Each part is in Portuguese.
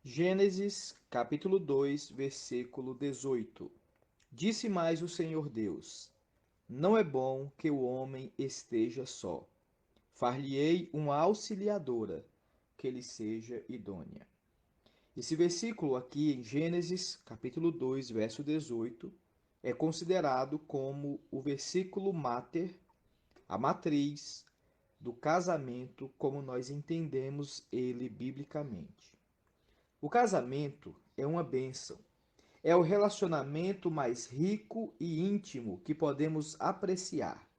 Gênesis, capítulo 2, versículo 18. Disse mais o Senhor Deus: Não é bom que o homem esteja só. Far-lhe-ei uma auxiliadora, que lhe seja idônea. Esse versículo aqui em Gênesis, capítulo 2, verso 18, é considerado como o versículo máter, a matriz do casamento, como nós entendemos ele biblicamente. O casamento é uma bênção. É o relacionamento mais rico e íntimo que podemos apreciar.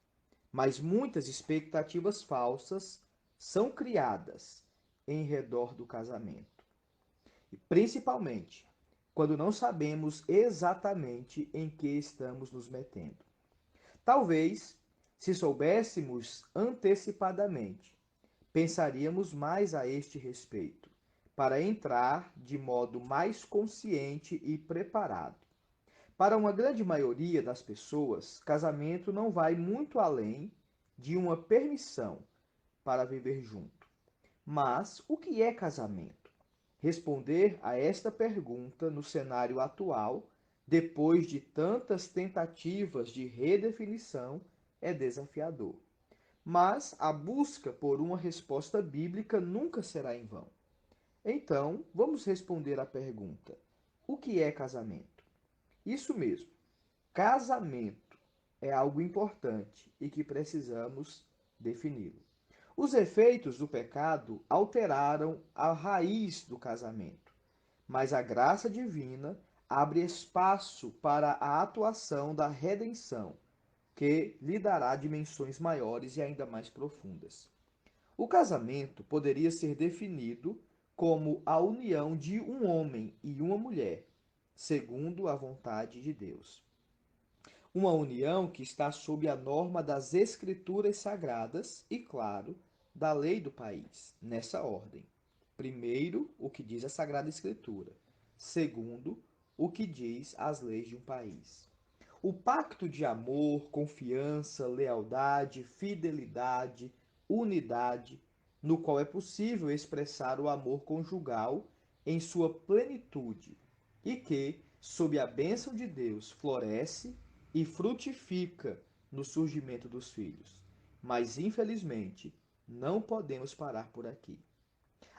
Mas muitas expectativas falsas são criadas em redor do casamento. E principalmente quando não sabemos exatamente em que estamos nos metendo. Talvez, se soubéssemos antecipadamente, pensaríamos mais a este respeito, para entrar de modo mais consciente e preparado. Para uma grande maioria das pessoas, casamento não vai muito além de uma permissão para viver junto. Mas o que é casamento? Responder a esta pergunta no cenário atual, depois de tantas tentativas de redefinição, é desafiador. Mas a busca por uma resposta bíblica nunca será em vão. Então, vamos responder à pergunta: o que é casamento? Isso mesmo, casamento é algo importante e que precisamos defini-lo. Os efeitos do pecado alteraram a raiz do casamento, mas a graça divina abre espaço para a atuação da redenção, que lhe dará dimensões maiores e ainda mais profundas. O casamento poderia ser definido como a união de um homem e uma mulher, segundo a vontade de Deus. Uma união que está sob a norma das escrituras sagradas e, claro, da lei do país, nessa ordem. Primeiro, o que diz a Sagrada Escritura. Segundo, o que diz as leis de um país. O pacto de amor, confiança, lealdade, fidelidade, unidade, no qual é possível expressar o amor conjugal em sua plenitude e que, sob a bênção de Deus, floresce e frutifica no surgimento dos filhos. Mas, infelizmente, não podemos parar por aqui.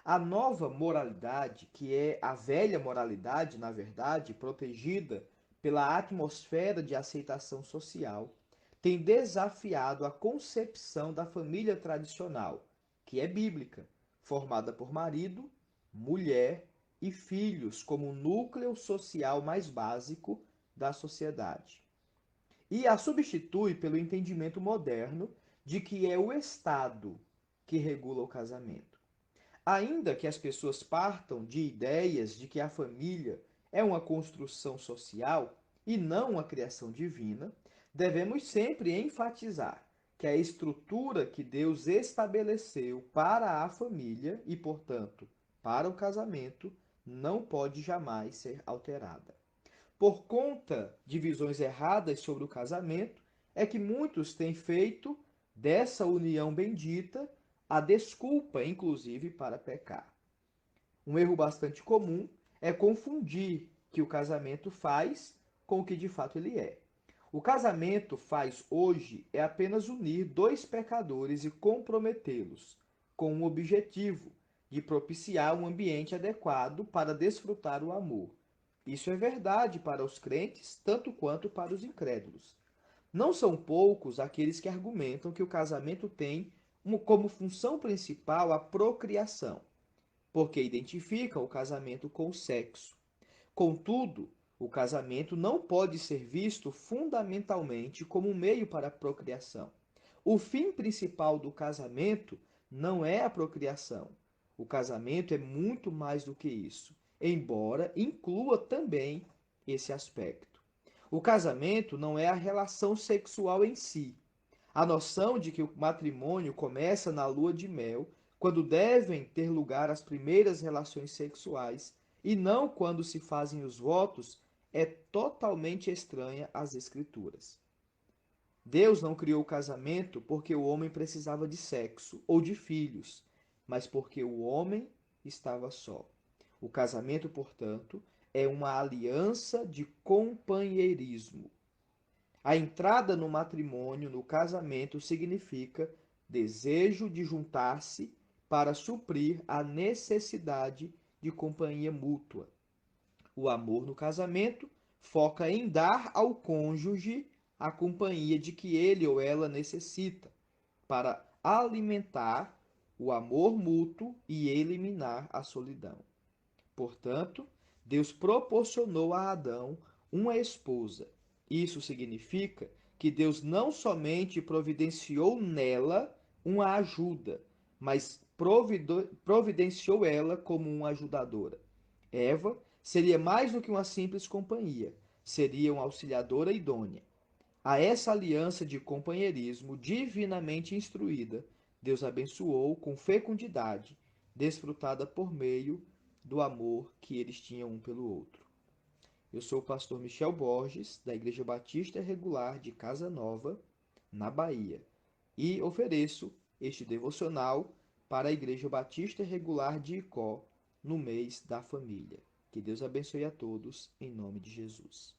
A nova moralidade, que é a velha moralidade, na verdade, protegida pela atmosfera de aceitação social, tem desafiado a concepção da família tradicional, que é bíblica, formada por marido, mulher e filhos como núcleo social mais básico da sociedade. E a substitui pelo entendimento moderno de que é o Estado que regula o casamento. Ainda que as pessoas partam de ideias de que a família é uma construção social e não uma criação divina, devemos sempre enfatizar que a estrutura que Deus estabeleceu para a família e, portanto, para o casamento, não pode jamais ser alterada. Por conta de visões erradas sobre o casamento, é que muitos têm feito dessa união bendita a desculpa, inclusive, para pecar. Um erro bastante comum é confundir que o casamento faz com o que de fato ele é. O casamento faz hoje é apenas unir dois pecadores e comprometê-los, com o objetivo de propiciar um ambiente adequado para desfrutar o amor. Isso é verdade para os crentes, tanto quanto para os incrédulos. Não são poucos aqueles que argumentam que o casamento tem como função principal a procriação, porque identificam o casamento com o sexo. Contudo, o casamento não pode ser visto fundamentalmente como um meio para a procriação. O fim principal do casamento não é a procriação. O casamento é muito mais do que isso, embora inclua também esse aspecto. O casamento não é a relação sexual em si. A noção de que o matrimônio começa na lua de mel, quando devem ter lugar as primeiras relações sexuais, e não quando se fazem os votos, é totalmente estranha às Escrituras. Deus não criou o casamento porque o homem precisava de sexo ou de filhos, mas porque o homem estava só. O casamento, portanto, é uma aliança de companheirismo. A entrada no matrimônio, no casamento, significa desejo de juntar-se para suprir a necessidade de companhia mútua. O amor no casamento foca em dar ao cônjuge a companhia de que ele ou ela necessita, para alimentar o amor mútuo e eliminar a solidão. Portanto, Deus proporcionou a Adão uma esposa. Isso significa que Deus não somente providenciou nela uma ajuda, mas providenciou ela como uma ajudadora. Eva seria mais do que uma simples companhia, seria uma auxiliadora idônea. A essa aliança de companheirismo divinamente instruída, Deus abençoou com fecundidade, desfrutada por meio do amor que eles tinham um pelo outro. Eu sou o pastor Michel Borges, da Igreja Batista Regular de Casa Nova, na Bahia, e ofereço este devocional para a Igreja Batista Regular de Icó, no mês da família. Que Deus abençoe a todos, em nome de Jesus.